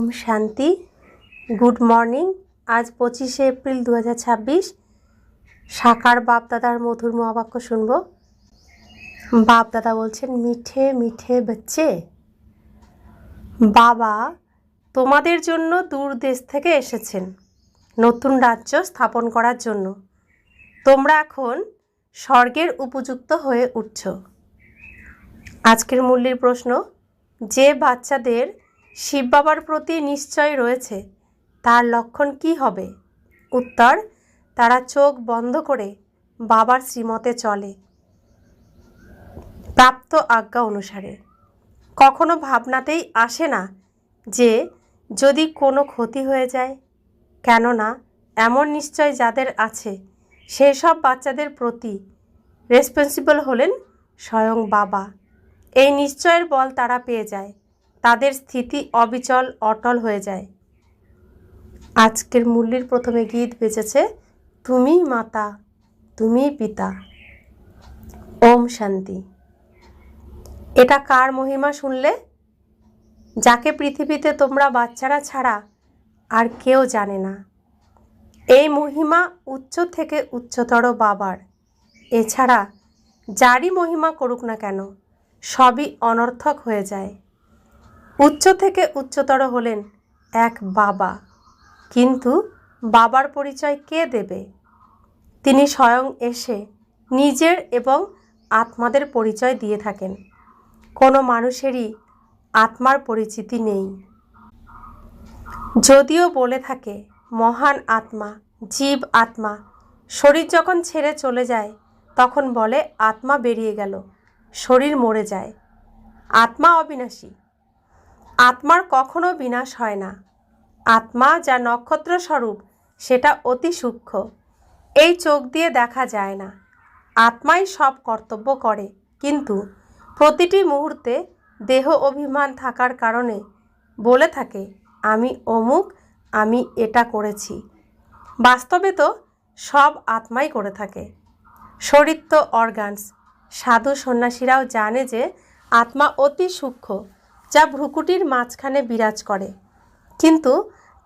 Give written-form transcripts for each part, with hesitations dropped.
Om Shanti. Good morning. आज 25 April 2026 साकार बाप दादार मधुर महावाक्य शुनबो। बाप दादा बोलছেন, মিঠে মিঠে बच्चे, বাবা তোমাদের জন্য দূর দেশ থেকে এসেছেন নতুন রাজ্য স্থাপন করার জন্য। তোমরা এখন স্বর্গের উপযুক্ত হয়ে উঠছো। আজকের মূল্যের প্রশ্ন, যে বাচ্চাদের শিব বাবার প্রতি নিশ্চয় রয়েছে তার লক্ষণ কি হবে? উত্তর, তারা চোখ বন্ধ করে বাবার শ্রীমতে চলে প্রাপ্ত আজ্ঞা অনুসারে। কখনো ভাবনাতেই আসে না যে যদি কোনো ক্ষতি হয়ে যায়, কেননা এমন নিশ্চয় যাদের আছে সেই সব বাচ্চাদের প্রতি রেসপন্সিবল হলেন স্বয়ং বাবা। এই নিশ্চয়ের বল তারা পেয়ে যায়, তাদের স্থিতি অবিচল অটল হয়ে যায়। আজকের মূল্যের প্রথমে গীত বেজেছে, তুমি মাতা তুমি পিতা। ওম শান্তি। এটা কার মহিমা শুনলে? যাকে পৃথিবীতে তোমরা বাচ্চারা ছাড়া আর কেউ জানে না। এই মহিমা উচ্চ থেকে উচ্চতর বাবার। এছাড়া যারই মহিমা করুক না কেন সবই অনর্থক হয়ে যায়। উচ্চ থেকে উচ্চতর হলেন এক বাবা, কিন্তু বাবার পরিচয় কে দেবে? তিনি স্বয়ং এসে নিজের এবং আত্মাদের পরিচয় দিয়ে থাকেন। কোনো মানুষেরই আত্মার পরিচিতি নেই। যদিও বলে থাকে মহান আত্মা, জীব আত্মা, শরীর যখন ছেড়ে চলে যায় তখন বলে আত্মা বেরিয়ে গেল, শরীর মরে যায়। আত্মা অবিনাশী। আত্মার কখনো বিনাশ হয় না। আত্মা যা নক্ষত্র স্বরূপ সেটা অতি সূক্ষ্ম, এই চোখ দিয়ে দেখা যায় না। আত্মাই সব কর্তব্য করে, কিন্তু প্রতিটি মুহূর্তে দেহ অভিমান থাকার কারণে বলে থাকে আমি অমুক, আমি এটা করেছি। বাস্তবে তো সব আত্মাই করে থাকে। শরীর তো অর্গানস। সাধু সন্ন্যাসীরাও জানে যে আত্মা অতি সূক্ষ্ম, যা ভ্রুকুটির মাঝখানে বিরাজ করে, কিন্তু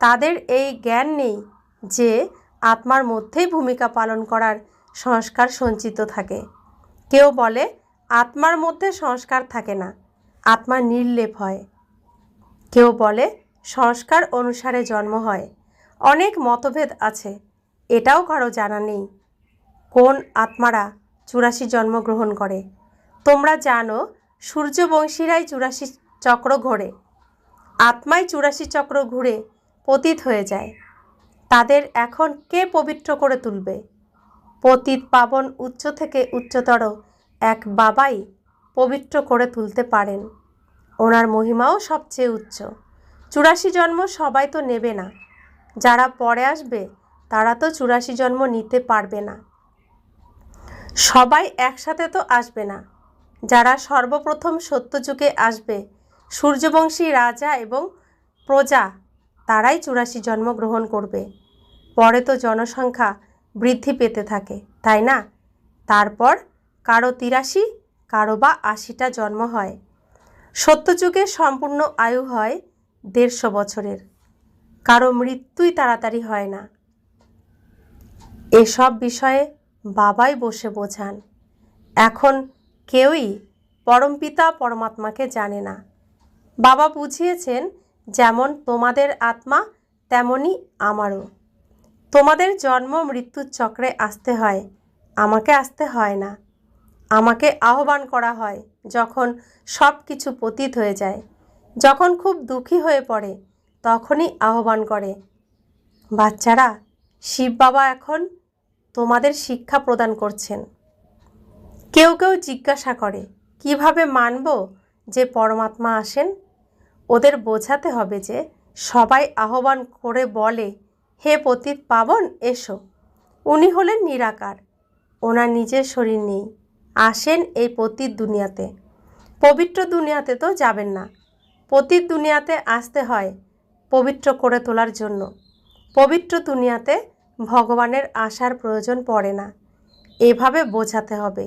তাদের এই জ্ঞান নেই যে আত্মার মধ্যেই ভূমিকা পালন করার সংস্কার সঞ্চিত থাকে। কেউ বলে আত্মার মধ্যে সংস্কার থাকে না, আত্মা নির্লেপ হয়। কেউ বলে সংস্কার অনুসারে জন্ম হয়। অনেক মতভেদ আছে, এটাও কারো জানা নেই কোন আত্মারা 84 জন্মগ্রহণ করে। তোমরা জানো সূর্যবংশীরাই 84 চক্র ঘোরে। আত্মাই 84 চক্র ঘুরে পতিত হয়ে যায়। তাদের এখন কে পবিত্র করে তুলবে? পতিত পাবন উচ্চ থেকে উচ্চতর এক বাবাই পবিত্র করে তুলতে পারেন। ওনার মহিমাও সবচেয়ে উচ্চ। 84 জন্ম সবাই তো নেবে না। যারা পরে আসবে তারা তো 84 জন্ম নিতে পারবে না। সবাই একসাথে তো আসবে না। যারা সর্বপ্রথম সত্যযুগে আসবে, সূর্যবংশী রাজা এবং প্রজা, তারাই 84 জন্ম গ্রহণ করবে। পরে তো জনসংখ্যা বৃদ্ধি পেতে থাকে, তাই না? তারপর কারো 83, কারো বা 80টা জন্ম হয়। সত্যযুগে সম্পূর্ণ আয়ু হয় 150 বছরের। কারো মৃত্যুই তাড়াতাড়ি হয় না। এসব বিষয়ে বাবাই বসে বোঝান। এখন কেউই পরমপিতা পরমাত্মাকে জানে না। বাবা বুঝিয়েছেন, যেমন তোমাদের আত্মা তেমনি আমারও। তোমাদের জন্ম মৃত্যুর চক্রে আসতে হয়, আমাকে আসতে হয় না। আমাকে আহ্বান করা হয় যখন সব কিছু পতিত হয়ে যায়, যখন খুব দুঃখী হয়ে পড়ে, তখনই আহ্বান করে। বাচ্চারা, শিব বাবা এখন তোমাদের শিক্ষা প্রদান করছেন। কেউ কেউ জিজ্ঞাসা করে কিভাবে মানব যে পরমাত্মা আসেন? ওদের বোঝাতে হবে যে সবাই আহ্বান করে বলে, হে পতিত পাবন এসো। উনি হলেন নিরাকার, ওনার নিজের শরীর নেই। আসেন এই পতিত দুনিয়াতে। পবিত্র দুনিয়াতে তো যাবেন না। পতিত দুনিয়াতে আসতে হয় পবিত্র করে তোলার জন্য। পবিত্র দুনিয়াতে ভগবানের আসার প্রয়োজন পড়ে না। এভাবে বোঝাতে হবে।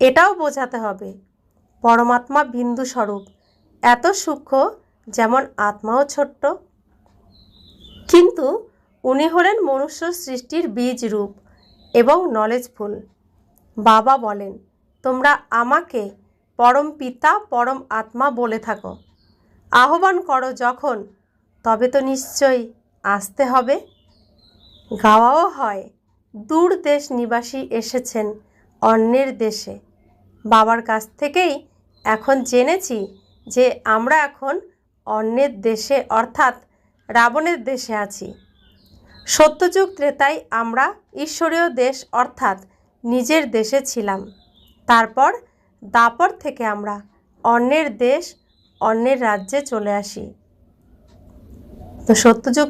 এটাও বোঝাতে হবে পরমাত্মা বিন্দু স্বরূপ, এত সূক্ষ্ম যেমন আত্মাও ছোট্ট, কিন্তু উনি হলেন মনুষ্য সৃষ্টির বীজ রূপ এবং নলেজফুল। বাবা বলেন, তোমরা আমাকে পরম পিতা পরম আত্মা বলে থাকো। আহ্বান করো যখন, তবে তো নিশ্চয়ই আসতে হবে। গাওয়াও হয়, দূর দেশ নিবাসী এসেছেন অন্যের দেশে। বাবার কাছ থেকেই এখন জেনেছি যে আমরা এখন অন্যের দেশে অর্থাৎ রাবণের দেশে আছি। সত্যযুগ ত্রেতায় আমরা ঈশ্বরীয় দেশ অর্থাৎ নিজের দেশে ছিলাম। তারপর দাপর থেকে আমরা অন্যের দেশ অন্যের রাজ্যে চলে আসি। তো সত্যযুগ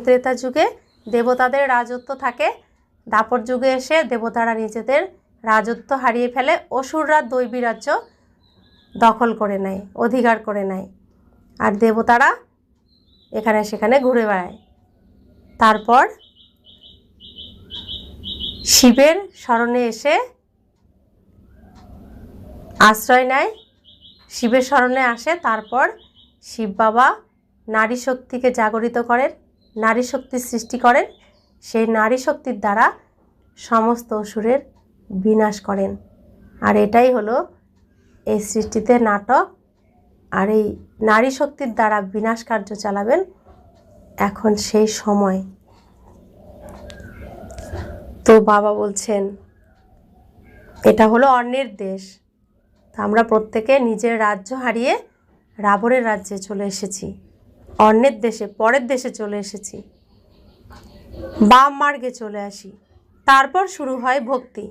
ত্রেতা যুগে দেবতাদের রাজত্ব থাকে, দাপর যুগে এসে দেবতারা নিজেদের রাজত্ব হারিয়ে ফেলে, অসুররা দৈবী রাজ্য দখল করে নেয়, অধিকার করে নেয়, আর দেবতারা এখানে সেখানে ঘুরে বেড়ায়। তারপর শিবের শরণে এসে আশ্রয় নেয়, শিবের শরণে আসে। তারপর শিব বাবা নারী শক্তিকে জাগরিত করেন, নারী শক্তির সৃষ্টি করেন। সেই নারী শক্তির দ্বারা সমস্ত অসুরের বিনাশ করেন। আর এটাই হলো এই সৃষ্টিতে নাটক। আর এই নারী শক্তির দ্বারা বিনাশ কার্য চালাবেন এখন সেই সময়। তো বাবা বলছেন এটা হলো অন্যের দেশ। তা আমরা প্রত্যেকে নিজের রাজ্য হারিয়ে রাবণের রাজ্যে চলে এসেছি, অন্যের দেশে, পরের দেশে চলে এসেছি, বাম মার্গে চলে আসি। তারপর শুরু হয় ভক্তি।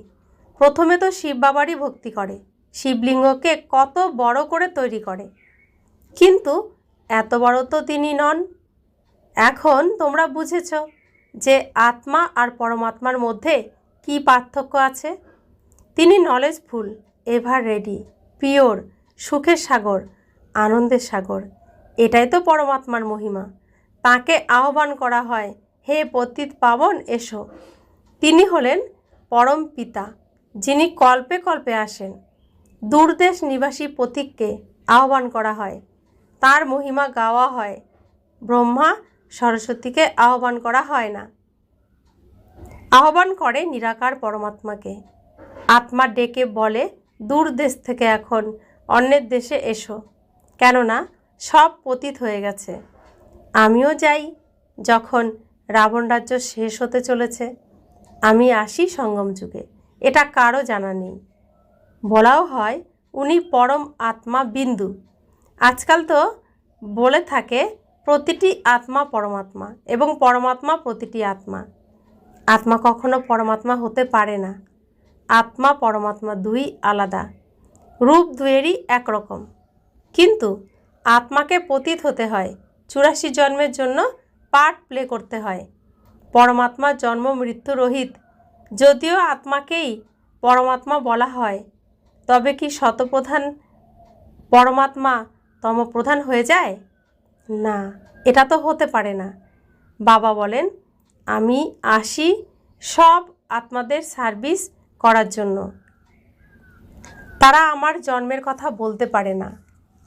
প্রথমে তো শিব বাবারই ভক্তি করে, শিবলিঙ্গকে কত বড় করে তৈরি করে, কিন্তু এত বড় তো তিনি নন। এখন তোমরা বুঝেছ যে আত্মা আর পরমাত্মার মধ্যে কি পার্থক্য আছে। তিনি নলেজফুল, এভার রেডি, পিওর, সুখের সাগর, আনন্দের সাগর। এটাই তো পরমাত্মার মহিমা। তাকে আহ্বান করা হয়, হে পতিত পাবন এসো। তিনি হলেন পরম পিতা, যিনি কল্পে কল্পে আসেন। দূরদেশ নিবাসী পথিককে আহ্বান করা হয়, তার মহিমা গাওয়া হয়। ব্রহ্মা সরস্বতীকে আহ্বান করা হয় না, আহ্বান করে নিরাকার পরমাত্মাকে। আত্মা ডেকে বলে, দূর দেশ থেকে এখন অন্যের দেশে এসো, কেননা সব পতিত হয়ে গেছে। আমিও যাই যখন রাবণ রাজ্য শেষ হতে চলেছে। আমি আসি সঙ্গম যুগে, এটা কারো জানা নেই। বলাও হয় উনি পরম আত্মা বিন্দু। আজকাল তো বলে থাকে প্রতিটি আত্মা পরমাত্মা এবং পরমাত্মা প্রতিটি আত্মা। আত্মা কখনো পরমাত্মা হতে পারে না। আত্মা পরমাত্মা দুই আলাদা, রূপ দুয়েরই একরকম। কিন্তু আত্মাকে পতিত হতে হয়, 84 জন্মের জন্য পার্ট প্লে করতে হয়। পরমাত্মা জন্ম মৃত্যু রহিত। যদিও আত্মাকেই পরমাত্মা বলা হয়, তবে কি শতপ্রধান পরমাত্মা তমপ্রধান হয়ে যায়? না, এটা তো হতে পারে না। বাবা বলেন, আমি আসি সব আত্মাদের সার্ভিস করার জন্য। তারা আমার জন্মের কথা বলতে পারে না।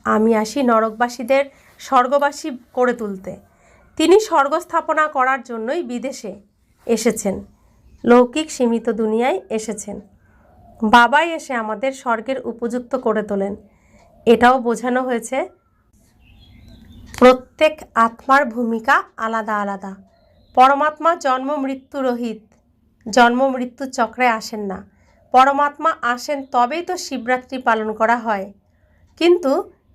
আমি আসি নরকবাসীদের স্বর্গবাসী করে তুলতে। তিনি স্বর্গ স্থাপনা করার জন্যই বিদেশে এসেছেন, লৌকিক সীমিত দুনিয়ায় এসেছেন। বাবাই এসে আমাদের স্বর্গের উপযুক্ত করে তোলেন। এটাও বোঝানো হয়েছে প্রত্যেক আত্মার ভূমিকা আলাদা আলাদা। পরমাত্মা জন্ম মৃত্যু রহিত, জন্ম মৃত্যু চক্রে আসেন না। পরমাত্মা আসেন তবেই তো শিবরাত্রি পালন করা হয়, কিন্তু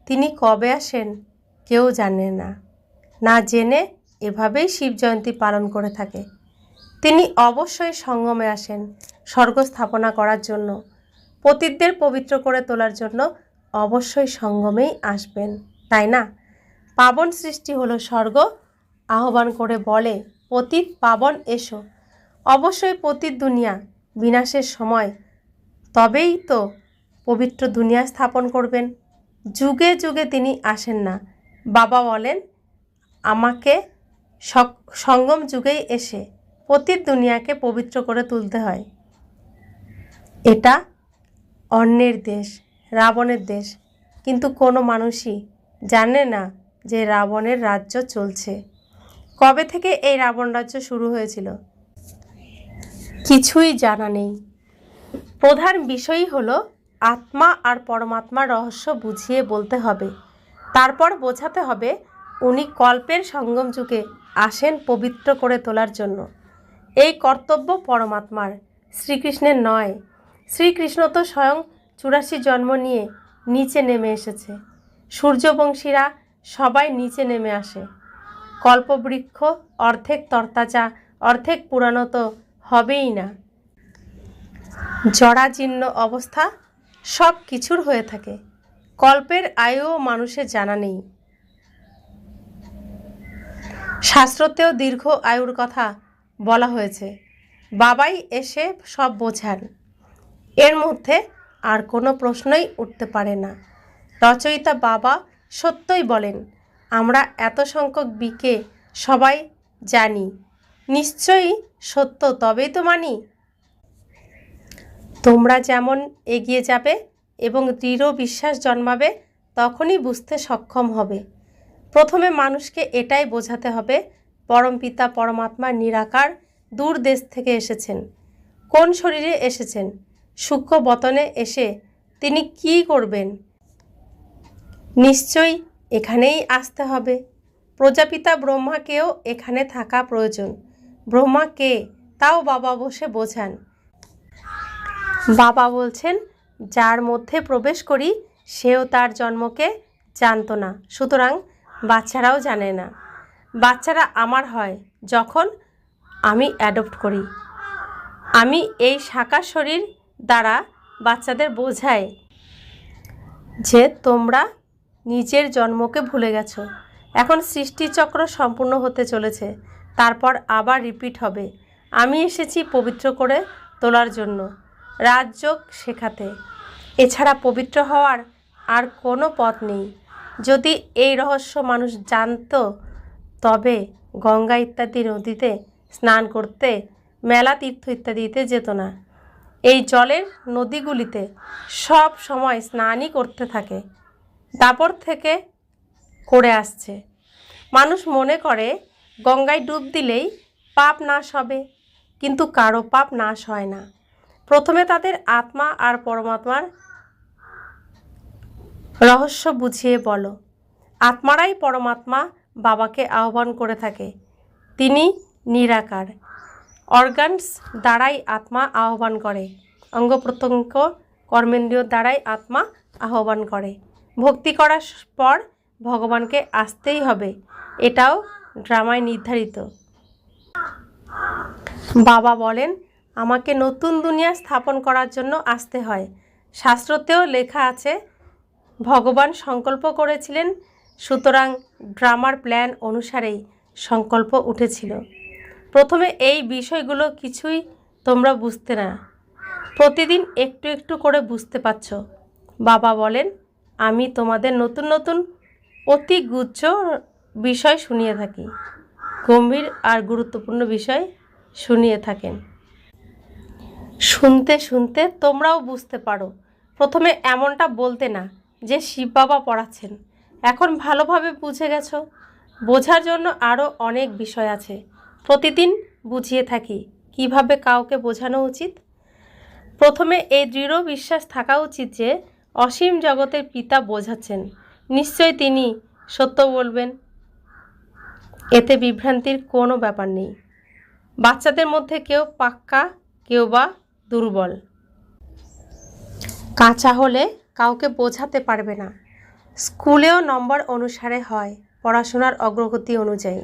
তিনি কবে আসেন কেউ জানে না। না জেনে এভাবেই শিব জয়ন্তী পালন করে থাকে। তিনি অবশ্যই সঙ্গমে আসেন স্বর্গ স্থাপনা করার জন্য, পতিতদের পবিত্র করে তোলার জন্য অবশ্যই সঙ্গমেই আসবেন, তাই না? পাবন সৃষ্টি হলো স্বর্গ, আহ্বান করে বলে, পতিত পাবন এসো। অবশ্যই পতিত দুনিয়া বিনাশের সময় তবেই তো পবিত্র দুনিয়া স্থাপন করবেন। যুগে যুগে তিনি আসেন না। বাবা বলেন, আমাকে সঙ্গম যুগেই এসে পতিত দুনিয়াকে পবিত্র করে তুলতে হয়। এটা অন্যের দেশ, রাবণের দেশ, কিন্তু কোনো মানুষই জানে না যে রাবণের রাজ্য চলছে। কবে থেকে এই রাবণ রাজ্য শুরু হয়েছিল কিছুই জানা নেই। প্রধান বিষয়ই হলো আত্মা আর পরমাত্মার রহস্য বুঝিয়ে বলতে হবে। তারপর বোঝাতে হবে উনি কল্পের সঙ্গম যুগে আসেন পবিত্র করে তোলার জন্য। এই কর্তব্য পরমাত্মার, শ্রীকৃষ্ণের নয়। শ্রীকৃষ্ণ তো স্বয়ং 84 জন্ম নিয়ে নিচে নেমে এসেছে। সূর্যবংশীরা সবাই নিচে নেমে আসে। কল্পবৃক্ষ অর্ধেক তরতাজা অর্ধেক পুরানো তো হবেই না। জরাজীর্ণ অবস্থা সব কিছুর হয়ে থাকে। কল্পের আয়ুও মানুষের জানা নেই। শাস্ত্রতেও দীর্ঘ আয়ুর কথা বলা হয়েছে। বাবাই এসে সব বোঝান। এর মধ্যে আর কোনো প্রশ্নই উঠতে পারে না। রচয়িতা বাবা সত্যই বলেন, আমরা এত সংখ্যক বিকে সবাই জানি, নিশ্চয়ই সত্য, তবেই তো মানি। তোমরা যেমন এগিয়ে যাবে এবং দৃঢ় বিশ্বাস জন্মাবে, তখনই বুঝতে সক্ষম হবে। প্রথমে মানুষকে এটাই বোঝাতে হবে পরমপিতা পরমাত্মা নিরাকার, দূর দেশ থেকে এসেছেন। কোন শরীরে এসেছেন? সূক্ষ্ম বতনে এসে তিনি কি করবেন? নিশ্চয়ই এখানেই আসতে হবে। প্রজাপিতা ব্রহ্মাকেও এখানে থাকা প্রয়োজন। ব্রহ্মা কে তাও বাবা বসে বোঝান। বাবা বলছেন, যার মধ্যে প্রবেশ করি সেও তার জন্মকে জানতো না, সুতরাং বাচ্চারাও জানে না। বাচ্চারা আমার হয় যখন আমি অ্যাডপ্ট করি। আমি এই সাকার শরীর দ্বারা বাচ্চাদের বোঝাই যে তোমরা নিজের জন্মকে ভুলে গেছো। এখন সৃষ্টিচক্র সম্পূর্ণ হতে চলেছে, তারপর আবার রিপিট হবে। আমি এসেছি পবিত্র করে তোলার জন্য, রাজযোগ শেখাতে। এছাড়া পবিত্র হওয়ার আর কোনো পথ নেই। যদি এই রহস্য মানুষ জানত, তবে গঙ্গা ইত্যাদি নদীতে স্নান করতে, মেলা তীর্থ ইত্যাদিতে যেত না। এই জলের নদীগুলিতে সব সময় স্নানই করতে থাকে, দাপর থেকে করে আসছে। মানুষ মনে করে গঙ্গায় ডুব দিলেই পাপ নাশ হবে, কিন্তু কারো পাপ নাশ হয় না। প্রথমে তাদের আত্মা আর পরমাত্মার রহস্য বুঝিয়ে বলো। আত্মারাই পরমাত্মা বাবাকে আহ্বান করে থাকে। তিনি নিরাকার। অর্গানস দ্বারাই আত্মা আহ্বান করে, অঙ্গ প্রত্যঙ্গ কর্মেন্দ্রিয় দ্বারাই আত্মা আহ্বান করে। ভক্তি করার পর ভগবানকে আসতেই হবে, এটাও ড্রামায় নির্ধারিত। বাবা বলেন, আমাকে নতুন দুনিয়া স্থাপন করার জন্য আসতে হয়। শাস্ত্রতেও লেখা আছে ভগবান সংকল্প করেছিলেন, সুতরাং ড্রামার প্ল্যান অনুসারেই সংকল্প উঠেছিল। প্রথমে এই বিষয়গুলো কিছুই তোমরা বুঝতে না, প্রতিদিন একটু একটু করে বুঝতে পারছ। বাবা বলেন, আমি তোমাদের নতুন নতুন অতি গুচ্ছ বিষয় শুনিয়ে থাকি, গম্ভীর আর গুরুত্বপূর্ণ বিষয় শুনিয়ে থাকেন। শুনতে শুনতে তোমরাও বুঝতে পারো। প্রথমে এমনটা বলতে না যে শিব বাবা পড়াচ্ছেন, এখন ভালোভাবে বুঝে গেছো। বোঝার জন্য আরও অনেক বিষয় আছে। প্রতিদিন বুঝিয়ে থাকি কিভাবে কাউকে বোঝানো উচিত। প্রথমে এই দৃঢ় বিশ্বাস থাকা উচিত যে অসীম জগতের পিতা বোঝাচ্ছেন, নিশ্চয়ই তিনি সত্য বলবেন। এতে বিভ্রান্তির কোনো ব্যাপার নেই। বাচ্চাদের মধ্যে কেউ পাক্কা, কেউ বা দুর্বল। কাঁচা হলে কাউকে বোঝাতে পারবে না। স্কুলেও নম্বর অনুসারে হয়, পড়াশোনার অগ্রগতি অনুযায়ী।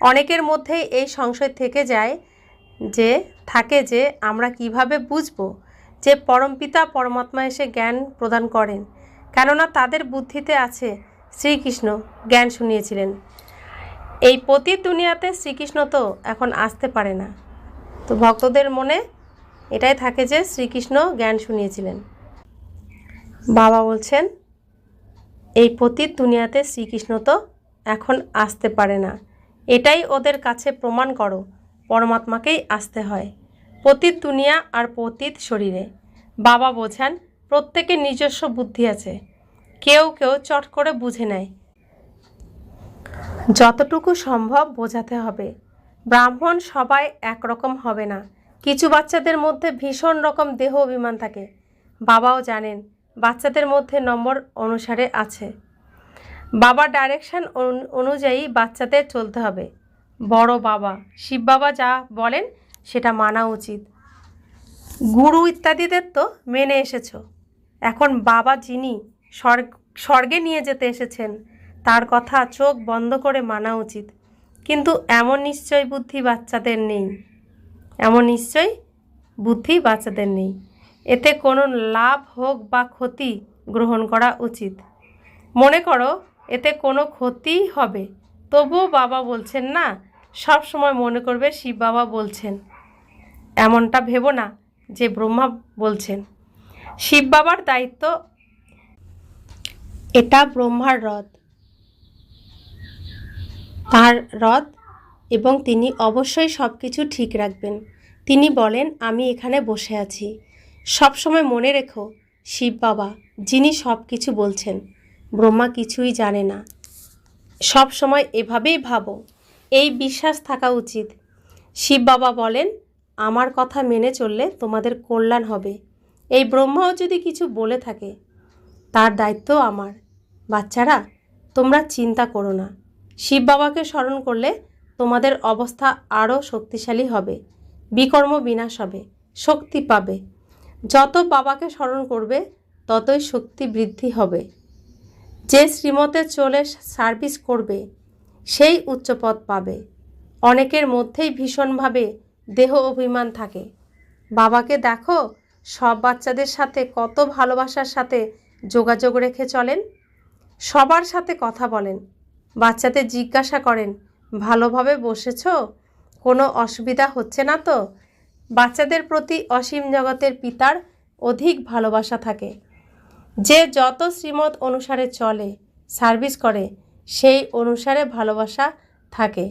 অনেকের মধ্যেই এই সংশয় থেকে যায় যে আমরা কিভাবে বুঝবো যে পরমপিতা পরমাত্মা এসে জ্ঞান প্রদান করেন, কেননা তাদের বুদ্ধিতে আছে শ্রীকৃষ্ণ জ্ঞান শুনিয়েছিলেন। এই পতিত দুনিয়াতে শ্রীকৃষ্ণ তো এখন আসতে পারে না, তো ভক্তদের মনে এটাই থাকে যে শ্রীকৃষ্ণ জ্ঞান শুনিয়েছিলেন। বাবা বলছেন, এই পতিত দুনিয়াতে শ্রীকৃষ্ণ তো এখন আসতে পারে না, এটাই ওদের কাছে প্রমাণ করো পরমাত্মাকেই আসতে হয়, পতিত দুনিয়া আর পতিত শরীরে। বাবা বোঝান, প্রত্যেকের নিজস্ব বুদ্ধি আছে, কেউ কেউ চট করে বুঝে নেয়। যতটুকু সম্ভব বোঝাতে হবে। ব্রাহ্মণ সবাই একরকম হবে না। কিছু বাচ্চাদের মধ্যে ভীষণ রকম দেহ অভিমান থাকে। বাবাও জানেন বাচ্চাদের মধ্যে নম্বর অনুসারে আছে। বাবার ডাইরেকশন অনুযায়ী বাচ্চাদের চলতে হবে। বড় বাবা শিব বাবা যা বলেন সেটা মানা উচিত। গুরু ইত্যাদিদের তো মেনে এসেছো, এখন বাবা যিনি স্বর্গে নিয়ে যেতে এসেছেন তার কথা চোখ বন্ধ করে মানা উচিত। কিন্তু এমন নিশ্চয় বুদ্ধি বাচ্চাদের নেই, এমন নিশ্চয় বুদ্ধি বাচ্চাদের নেই। এতে কোনো লাভ হোক বা ক্ষতি গ্রহণ করা উচিত। মনে করো এতে কোনো ক্ষতি হবে, তবুও বাবা বলছেন না, সব সময় মনে করবে শিব বাবা বলছেন। এমনটা ভেবো না যে ব্রহ্মা বলছেন। শিব বাবার দায়িত্ব, এটা ব্রহ্মার রথ, তার রথ, এবং তিনি অবশ্যই সব কিছু ঠিক রাখবেন। তিনি বলেন আমি এখানে বসে আছি। সব সময় মনে রেখো শিব বাবা যিনি সব কিছু বলছেন, ব্রহ্মা কিছুই জানে না। সব সময় এভাবেই ভাবো, এই বিশ্বাস থাকা উচিত। শিব বাবা বলেন আমার কথা মেনে চললে তোমাদের কল্যাণ হবে। এই ব্রহ্মাও যদি কিছু বলে থাকে তার দায়িত্ব আমার। বাচ্চারা তোমরা চিন্তা করো না, শিব বাবাকে স্মরণ করলে তোমাদের অবস্থা আরও শক্তিশালী হবে, বিকর্ম বিনাশ হবে, শক্তি পাবে। যত বাবাকে স্মরণ করবে ততই শক্তি বৃদ্ধি হবে। যে শ্রীমতে চলে সার্ভিস করবে সেই উচ্চপদ পাবে। অনেকের মধ্যেই ভীষণভাবে দেহ অভিমান থাকে। বাবাকে দেখো সব বাচ্চাদের সাথে কত ভালোবাসার সাথে যোগাযোগ রেখে চলেন, সবার সাথে কথা বলেন, বাচ্চাদের জিজ্ঞাসা করেন ভালোভাবে বসেছ, কোনো অসুবিধা হচ্ছে না তো। বাচ্চাদের প্রতি অসীম জগতের পিতার অধিক ভালোবাসা থাকে। যে যত শ্রীমত অনুসারে চলে সার্ভিস করে সেই অনুসারে ভালোবাসা থাকে।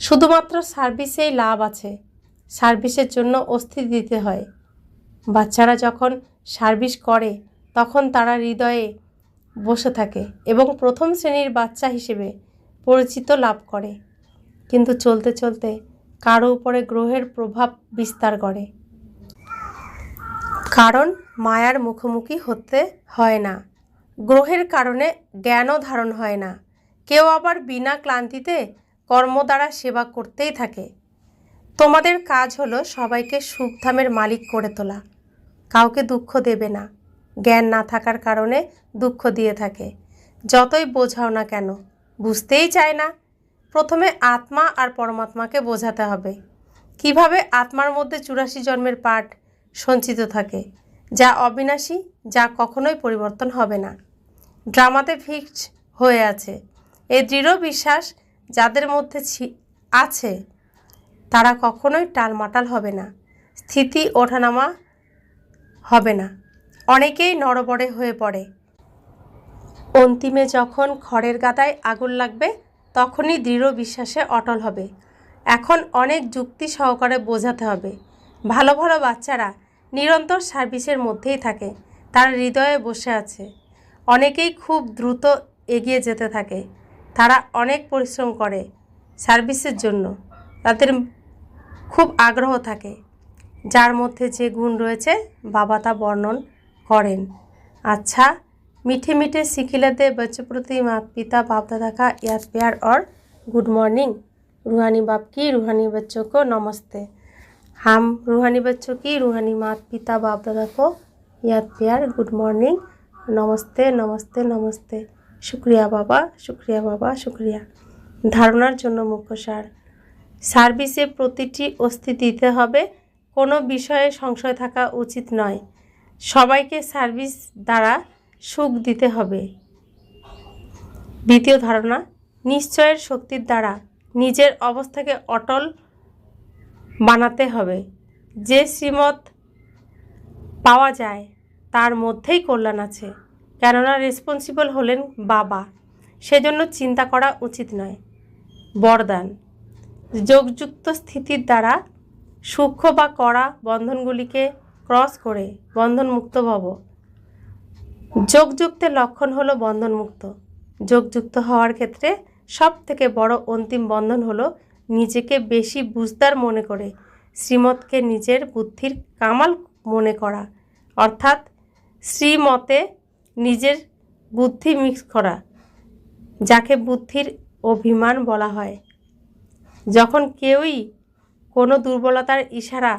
শুধুমাত্র সার্ভিসেই লাভ আছে, সার্ভিসের জন্য অস্থির দিতে হয়। বাচ্চারা যখন সার্ভিস করে তখন তারা হৃদয়ে বসে থাকে এবং প্রথম শ্রেণীর বাচ্চা হিসেবে পরিচিত লাভ করে, কিন্তু চলতে চলতে কারো উপরে গ্রহের প্রভাব বিস্তার করে। কারণ মায়ার মুখোমুখি হতে হয় না, গ্রহের কারণে জ্ঞানও ধারণ হয় না। কেউ আবার বিনা ক্লান্তিতে কর্ম দ্বারা সেবা করতেই থাকে। তোমাদের কাজ হলো সবাইকে সুখধামের মালিক করে তোলা, কাউকে দুঃখ দেবে না। জ্ঞান না থাকার কারণে দুঃখ দিয়ে থাকে। যতই বোঝাও না কেন বুঝতেই চায় না। প্রথমে আত্মা আর পরমাত্মাকে বোঝাতে হবে কিভাবে আত্মার মধ্যে 84 জন্মের পাঠ সঞ্চিত থাকে, যা অবিনাশী, যা কখনোই পরিবর্তন হবে না, ড্রামাতে ফিক্সড হয়ে আছে। এই দৃঢ় বিশ্বাস যাদের মধ্যে আছে তারা কখনোই টালমাটাল হবে না, স্থিতি ওঠানামা হবে না। অনেকেই নড়বড়ে হয়ে পড়ে। অন্তিমে যখন খড়ের গাদায় আগুন লাগবে তখনই দৃঢ় বিশ্বাসে অটল হবে। এখন অনেক যুক্তি সহকারে বোঝাতে হবে। ভালো ভালো বাচ্চারা নিরন্তর সার্ভিসের মধ্যেই থাকে, তারা হৃদয়ে বসে আছে। অনেকেই খুব দ্রুত এগিয়ে যেতে থাকে, তারা অনেক পরিশ্রম করে সার্ভিসের জন্য, তাদের খুব আগ্রহ থাকে। যার মধ্যে যে গুণ রয়েছে বাবা তা বর্ণন করেন। अच्छा मीठे मीठे सिखिले दे बच्चों प्रति माता पिता बाप दादा का याद प्यार और गुड मॉर्निंग। रूहानी बाप की रूहानी बच्चों को नमस्ते। हम रूहानी बच्चों की रूहानी माता पिता बाप दादा को याद प्यार गुड मॉर्निंग, नमस्ते नमस्ते नमस्ते। शुक्रिया बाबा, शुक्रिया बाबा, शुक्रिया। धारणार जन्य मुख्य सार, সার্ভিসে প্রতিটি অস্থি দিতে হবে, কোনো বিষয়ে সংশয় থাকা উচিত নয়। সবাইকে সার্ভিস দ্বারা সুখ দিতে হবে। দ্বিতীয় ধারণা, নিশ্চয়ের শক্তির দ্বারা নিজের অবস্থাকে অটল বানাতে হবে। যে শ্রীমত পাওয়া যায় তার মধ্যেই কল্যাণ আছে, কেননা রেসপন্সিবল হলেন বাবা, সেজন্য চিন্তা করা উচিত নয়। বরদান, যোগযুক্ত স্থিতির দ্বারা সূক্ষ্ম বা কড়া বন্ধনগুলিকে ক্রস করে বন্ধনমুক্ত ভব। যোগযুক্তের লক্ষণ হলো বন্ধনমুক্ত। যোগযুক্ত হওয়ার ক্ষেত্রে সব থেকে বড় অন্তিম বন্ধন হলো নিজেকে বেশি বুঝদার মনে করে শ্রীমতকে নিজের বুদ্ধির কামাল মনে করা, অর্থাৎ শ্রীমতে নিজের বুদ্ধি মিক্স করা, যাকে বুদ্ধির অভিমান বলা হয়। যখন কেউই কোনো দুর্বলতার ইশারা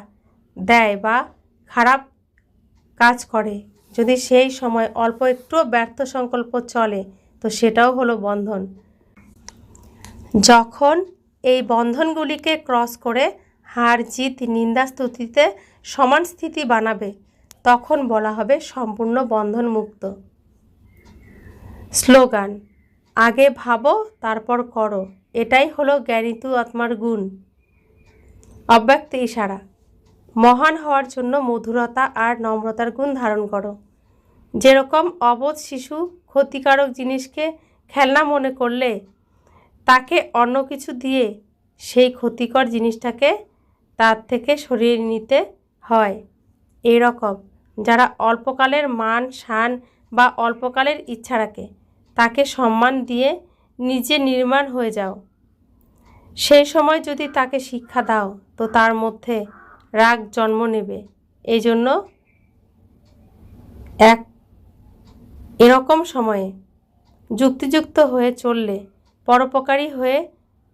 দেয় বা খারাপ কাজ করে, যদি সেই সময় অল্প একটুও ব্যর্থ সংকল্প চলে, তো সেটাও হলো বন্ধন। যখন এই বন্ধনগুলিকে ক্রস করে হার জিত নিন্দা স্তুতিতে সমান স্থিতি বানাবে, তখন বলা হবে সম্পূর্ণ বন্ধন মুক্ত। স্লোগান: আগে ভাবো তারপর করো, এটাই হলো জ্ঞানিত আত্মার গুণ। অব্যক্ত ইশারা: মহান হওয়ার জন্য মধুরতা আর নম্রতার গুণ ধারণ করো। যেরকম অবোধ শিশু ক্ষতিকারক জিনিসকে খেলনা মনে করলে তাকে অন্য কিছু দিয়ে সেই ক্ষতিকর জিনিসটাকে তার থেকে সরিয়ে নিতে হয়, এই রকম যারা অল্পকালের মান শান বা অল্পকালের ইচ্ছা রাখে, তাকে সম্মান দিয়ে নিজে নির্মাণ হয়ে যাও। সেই সময় যদি তাকে শিক্ষা দাও, তো তার মধ্যে রাগ জন্ম নেবে। এই জন্য এরকম সময়ে যুক্তিযুক্ত হয়ে চললে, পরোপকারী হয়ে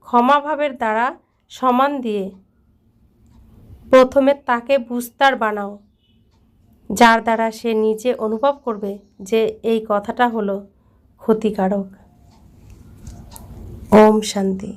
ক্ষমাভাবের দ্বারা সমান দিয়ে প্রথমে তাকে বুঝতার বানাও, যার দ্বারা সে নিজে অনুভব করবে যে এই কথাটা হলো ক্ষতিকারক। ওম শান্তি।